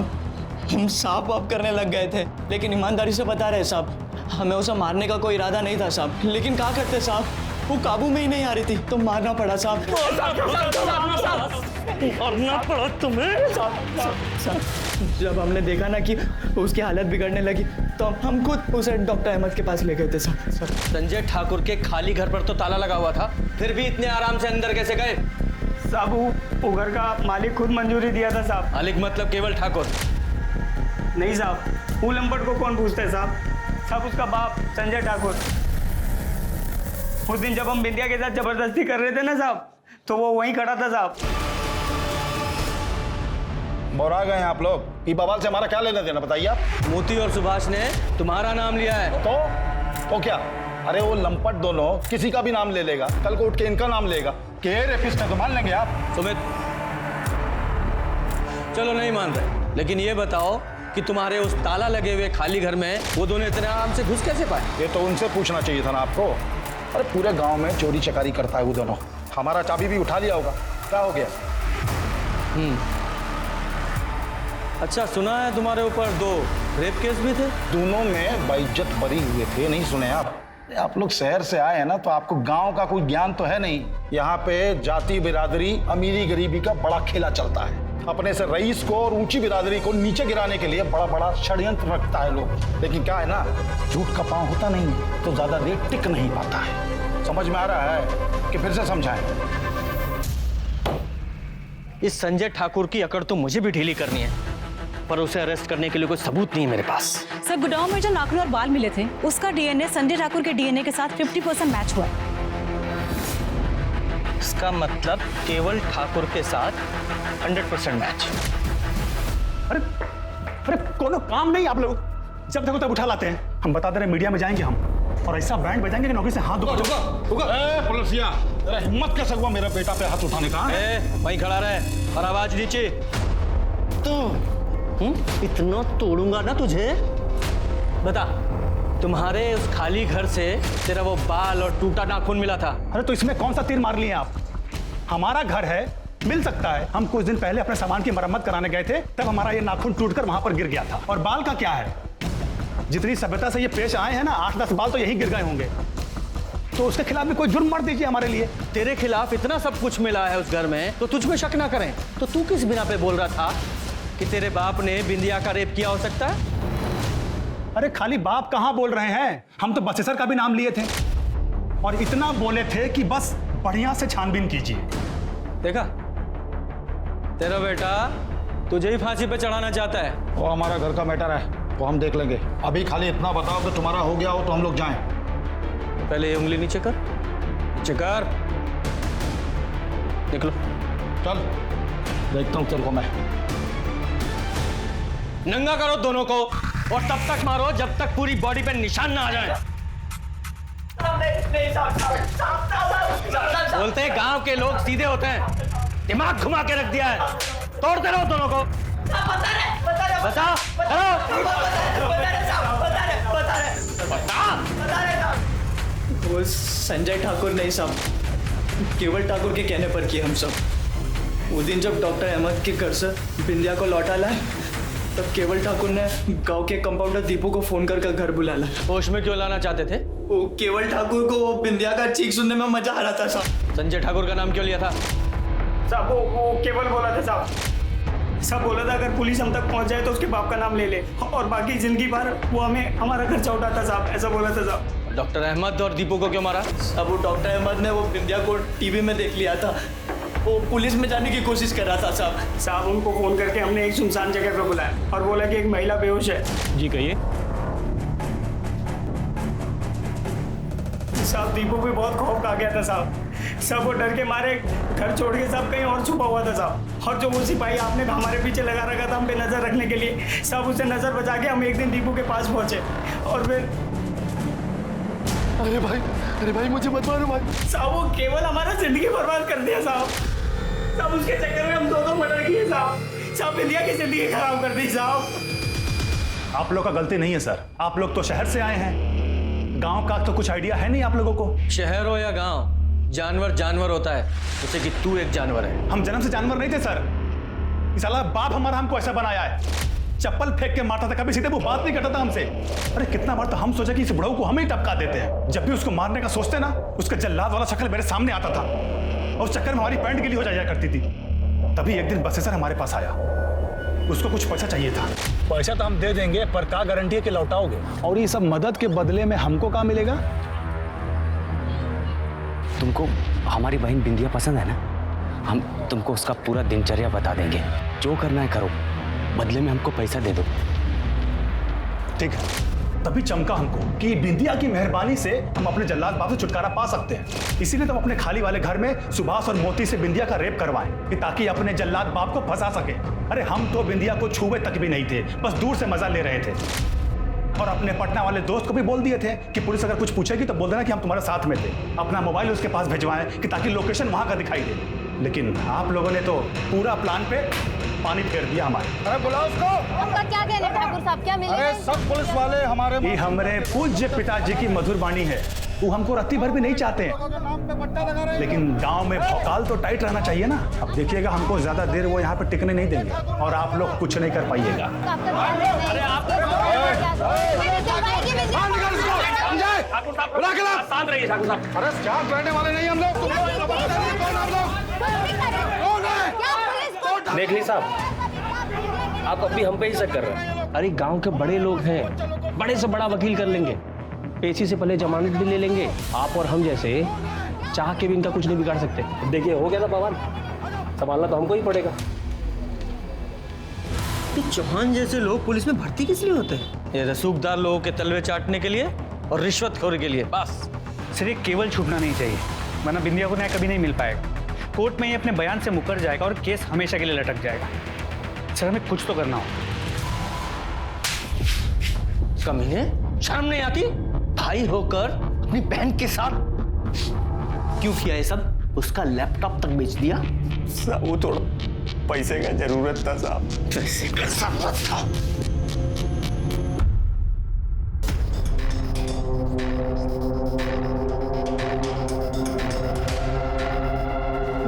हम साफ वाप करने लग गए थे, लेकिन ईमानदारी से बता रहे साहब, हमें उसे मारने का कोई इरादा नहीं था साहब, लेकिन क्या करते साहब, वो काबू में ही नहीं आ रही थी तो मारना पड़ा साहब। मारना पड़ा तुम्हें? जब हमने देखा ना कि उसकी हालत बिगड़ने लगी तो हम खुद उसे डॉक्टर अहमद के पास ले गए थे साहब। संजय ठाकुर के खाली घर पर तो ताला लगा हुआ था, फिर भी इतने आराम से अंदर कैसे गए? साहब वो घर का मालिक खुद मंजूरी दिया था साहब। मालिक मतलब केवल ठाकुर? नहीं साहब, वो लंपट को कौन पूछता है साहब? साहब उसका बाप संजय ठाकुर। उस दिन जब हम बिंदिया के साथ जबरदस्ती कर रहे थे ना साहब, तो वो वहीं खड़ा था साहब। बोरा गए आप लोग, ये बवाल से हमारा क्या लेना देना बताइए आप। मोती और सुभाष ने तुम्हारा नाम लिया है। तो क्या? अरे वो लंपट दोनों किसी का भी नाम ले लेगा, कल को उठ के इनका नाम लेगा कि रेपिस्ट है तो मान लेंगे आप। सुमित, चलो नहीं मान रहे, लेकिन ये बताओ कि तुम्हारे उस ताला लगे हुए खाली घर में वो दोनों इतने आराम से घुस कैसे पाए? ये तो उनसे पूछना चाहिए था ना आपको। अरे पूरे गांव में चोरी चकारी करता है वो दोनों, हमारा चाबी भी उठा लिया होगा, क्या हो गया? अच्छा, सुना है तुम्हारे ऊपर 2 रेप केस भी थे? दोनों में बेइज्जत बरी हुए थे, नहीं सुने आप लोग शहर से आए हैं ना, तो आपको गांव का कोई ज्ञान तो है नहीं। यहाँ पे जाति बिरादरी अमीरी गरीबी का बड़ा खेला चलता है। अपने से रईस को और ऊंची बिरादरी को नीचे गिराने के लिए बड़ा बड़ा षड्यंत्र रखता है लोग। लेकिन क्या है ना, झूठ का पांव होता नहीं है तो ज्यादा देर टिक नहीं पाता है। समझ में आ रहा है कि फिर से समझाएं? इस संजय ठाकुर की अकड़ तो मुझे भी ढीली करनी है। पर उसे अरेस्ट करने के लिए कोई सबूत नहीं है मेरे पास। सर गुड़गांव में जो नाखून और बाल मिले थे उसका डीएनए संजय ठाकुर के डीएनए के साथ 50% मैच हुआ है। इसका मतलब केवल ठाकुर के साथ 100% मैच। अरे अरे कोनो काम नहीं आप लोग, जब देखो तब उठा लाते हैं। हम बता दे रहे मीडिया में जाएंगे हम, और ऐसा बैंड बजाएंगे कि नौकरी से हाथ पुलिसिया, तेरा हिम्मत कैसे हुआ मेरा बेटा पे हाथ उठाने का? वहीं खड़ा रहे और आवाज नीचे। तो इतना तोड़ूंगा ना तुझे। बता, तुम्हारे उस खाली घर से तेरा वो बाल और टूटा नाखून मिला था। अरे तो इसमें कौन सा तीर मार लिए आप? हमारा घर है, मिल सकता है। हम कुछ दिन पहले अपने सामान की मरम्मत कराने गए थे, तब हमारा ये नाखून टूटकर वहां पर गिर गया था। और बाल का क्या है? जितनी सभ्यता से ये पेश आए हैं ना, 8-10 बाल तो यही गिर गए होंगे। तो उसके खिलाफ भी कोई जुर्म मत दीजिए हमारे लिए। तेरे खिलाफ इतना सब कुछ मिला है उस घर में, तो तुझ में शक ना करें। तो तू किस बिना पे बोल रहा था कि तेरे बाप ने बिंदिया का रेप किया हो सकता है? अरे खाली बाप कहां बोल रहे हैं, हम तो बसेसर का भी नाम लिए थे और इतना बोले थे कि बस बढ़िया से छानबीन कीजिए। देखा, तेरा बेटा तुझे ही फांसी पे चढ़ाना चाहता है। वो हमारा घर का मैटर है, वो हम देख लेंगे। अभी खाली इतना बताओ कि तुम्हारा हो गया हो तो हम लोग जाएं। पहले ये उंगली नीचे कर, नीचे कर। निकलो। चल, देखता हूँ तेरे को मैं। नंगा करो दोनों को और तब तक मारो जब तक पूरी बॉडी पे निशान ना आ जाए। बोलते हैं गांव के लोग सीधे होते हैं, दिमाग घुमा के रख दिया है। तोड़ते रहो दोनों को। बता, वो संजय ठाकुर नहीं साहब, केवल ठाकुर के कहने पर किए हम सब। वो दिन जब डॉक्टर अहमद के घर से बिंदिया को लौटा लाए, तब केवल ठाकुर ने गांव के कंपाउंडर दीपू को फोन कर घर बुला लाया। होश में क्यों लाना चाहते थे? वो केवल ठाकुर को बिंदिया का चीख सुनने में मजा आ रहा था साहब। संजय ठाकुर का नाम क्यों लिया था? साहब वो केवल बोला था साहब। सब बोला था अगर पुलिस हम तक पहुंच जाए तो उसके बाप का नाम ले ले, और बाकी जिंदगी भर वो हमें हमारा खर्चा उठाता साहब, ऐसा बोला था साहब। डॉक्टर अहमद और दीपू को क्यों मारा? अब वो डॉक्टर अहमद ने वो बिंदिया को टीवी में देख लिया था, वो पुलिस में जाने की कोशिश कर रहा था साहब। साहब उनको फोन करके हमने एक सुनसान जगह पे बुलाया और बोला कि एक महिला बेहोश है। जी कहिए। साहब दीपू भी बहुत खौफ खा गया था साहब। सब वो डर के मारे घर छोड़ के सब कहीं और छुपा हुआ था साहब। और जो वो सिपाही आपने हमारे पीछे लगा रखा था हम पे नजर रखने के लिए, सब उसे नजर बचा के हम एक दिन दीपू के पास पहुंचे और फिर अरे भाई मुझे मत मारो भाई। साहब वो केवल हमारा जिंदगी बर्बाद कर दिया साहब। साहब उसके चक्कर में हम दो मर्डर किए साहब। साहब इंडिया की जिंदगी खराब कर दी साहब। आप लोग का गलती नहीं है सर, आप लोग तो शहर से आए हैं, गांव का तो कुछ आइडिया है नहीं आप लोगों को। शहर हो या गांव, जानवर जानवर होता है, जैसे कि तू एक जानवर है। हम जन्म से जानवर नहीं थे सर, इस साला बाप हमारा हमको ऐसा बनाया है। चप्पल फेंक के मारता था, कभी सीधे वो बात नहीं करता था हमसे। अरे कितना बार तो हम सोचा कि इस बुढ़ऊ को हम ही टपका देते हैं। जब भी उसको मारने का सोचते ना, उसका जल्लाद वाला शक्ल मेरे सामने आता था और उस चक्कर में हमारी पैंट गीली हो जाया करती थी। तभी एक दिन बसेसर हमारे पास आया, उसको कुछ पैसा चाहिए था। पैसा तो हम दे देंगे, पर क्या गारंटी है कि लौटाओगे? और ये सब मदद के बदले में हमको क्या मिलेगा? तुमको हमारी बहन बिंदिया पसंद है ना? हम तुमको उसका पूरा दिनचर्या बता देंगे, जो करना है करो, बदले में हमको पैसा दे दो। ठीक है, तभी चमका हमको कि बिंदिया की मेहरबानी से हम अपने जल्लाद बाप से छुटकारा पा सकते हैं। इसीलिए तो अपने खाली वाले घर में सुभाष और मोती से बिंदिया का रेप करवाएं कि ताकि अपने जल्लाद बाप को फंसा सके। अरे हम तो बिंदिया को छुए तक भी नहीं थे, बस दूर से मजा ले रहे थे। और अपने पटना वाले दोस्त को भी बोल दिए थे कि पुलिस अगर कुछ पूछेगी तो बोल देना कि हम तुम्हारे साथ में थे। अपना मोबाइल उसके पास भिजवाएं कि ताकि लोकेशन वहां का दिखाई दे। लेकिन आप लोगों ने तो पूरा प्लान पे पानी फेर दिया हमारे। अरे बुलाओ उसको। आपका क्या कहना है ठाकुर साहब, क्या मिलेगा? अरे सब पुलिस वाले हमारे ये हमारे पूज्य पिताजी की मधुर वाणी है, वो हमको रत्ती भर भी नहीं चाहते हैं। लेकिन गांव में भौकाल तो टाइट रहना चाहिए ना। अब देखिएगा हमको ज्यादा देर वो यहाँ पे टिकने नहीं देंगे और आप लोग कुछ नहीं कर पाइएगा। शांत रहिए ठाकुर साहब। अरे शांत रहने वाले नहीं हम लोग। देख ली साहब, आप अभी हम पे ही शक कर रहे हैं। अरे गांव के बड़े लोग हैं, बड़े से बड़ा वकील कर लेंगे, पेशी से पहले जमानत भी ले लेंगे। आप और हम जैसे चाह के भी इनका कुछ नहीं बिगाड़ सकते। देखिए हो गया था बवाल, संभालना तो हमको ही पड़ेगा। ये चौहान जैसे लोग पुलिस में भर्ती किस लिए होते हैं? ये रसूखदार लोगों के तलवे चाटने के लिए और रिश्वतखोरी के लिए, बस। सिर्फ केवल छूटना नहीं चाहिए, वरना बिंदिया को न्याय कभी नहीं मिल पाएगा। कोर्ट में ये अपने बयान से मुकर जाएगा और केस हमेशा के लिए लटक जाएगा। सर हमें कुछ तो करना होगा। कमीने, शर्म नहीं आती? भाई होकर अपनी बहन के साथ क्यों किया ये सब? उसका लैपटॉप तक बेच दिया। साहब वो थोड़ा पैसे का जरूरत था साहब। पैसे का जरूरत था?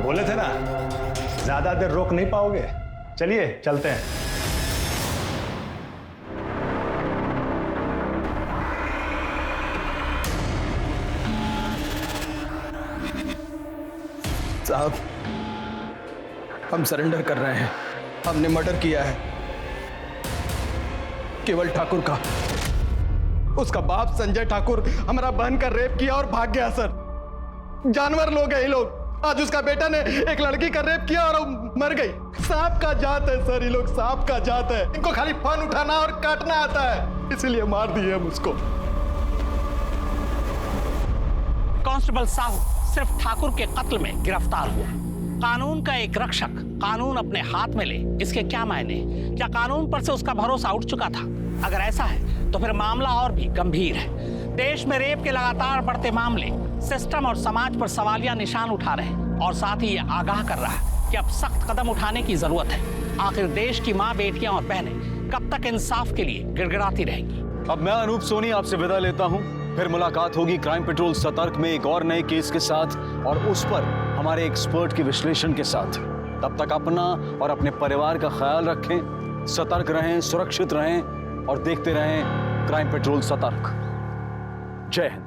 बोले थे ना ज्यादा देर रोक नहीं पाओगे। चलिए चलते हैं। साहब हम सरेंडर कर रहे हैं। हमने मर्डर किया है केवल ठाकुर का। उसका बाप संजय ठाकुर हमारा बहन का रेप किया और भाग गया सर। जानवर लोग हैं ये लोग। आज उसका बेटा ने एक लड़की का रेप किया और मर गई। सांप का जात है सर, ये लोग सांप का जात है। इनको खाली फन उठाना और काटना आता है, इसीलिए मार दिए हम उसको। कांस्टेबल साहू सिर्फ ठाकुर के कत्ल में गिरफ्तार हुआ। कानून का एक रक्षक कानून अपने हाथ में ले, इसके क्या मायने? क्या कानून पर से उसका भरोसा उठ चुका था? अगर ऐसा है तो फिर मामला और भी गंभीर है। देश में रेप के लगातार बढ़ते मामले सिस्टम और समाज पर सवालिया निशान उठा रहे हैं और साथ ही ये आगाह कर रहा है कि अब सख्त कदम उठाने की जरूरत है। आखिर देश की माँ, बेटियां और बहनें कब तक इंसाफ के लिए गिड़गिड़ाती रहेंगी? अब मैं अनूप सोनी आपसे विदा लेता हूं। फिर मुलाकात होगी क्राइम पेट्रोल सतर्क में एक और नए केस के साथ और उस पर हमारे एक्सपर्ट के विश्लेषण के साथ। तब तक अपना और अपने परिवार का ख्याल रखें, सतर्क रहें, सुरक्षित रहें और देखते रहें क्राइम पेट्रोल सतर्क। जय हिंद।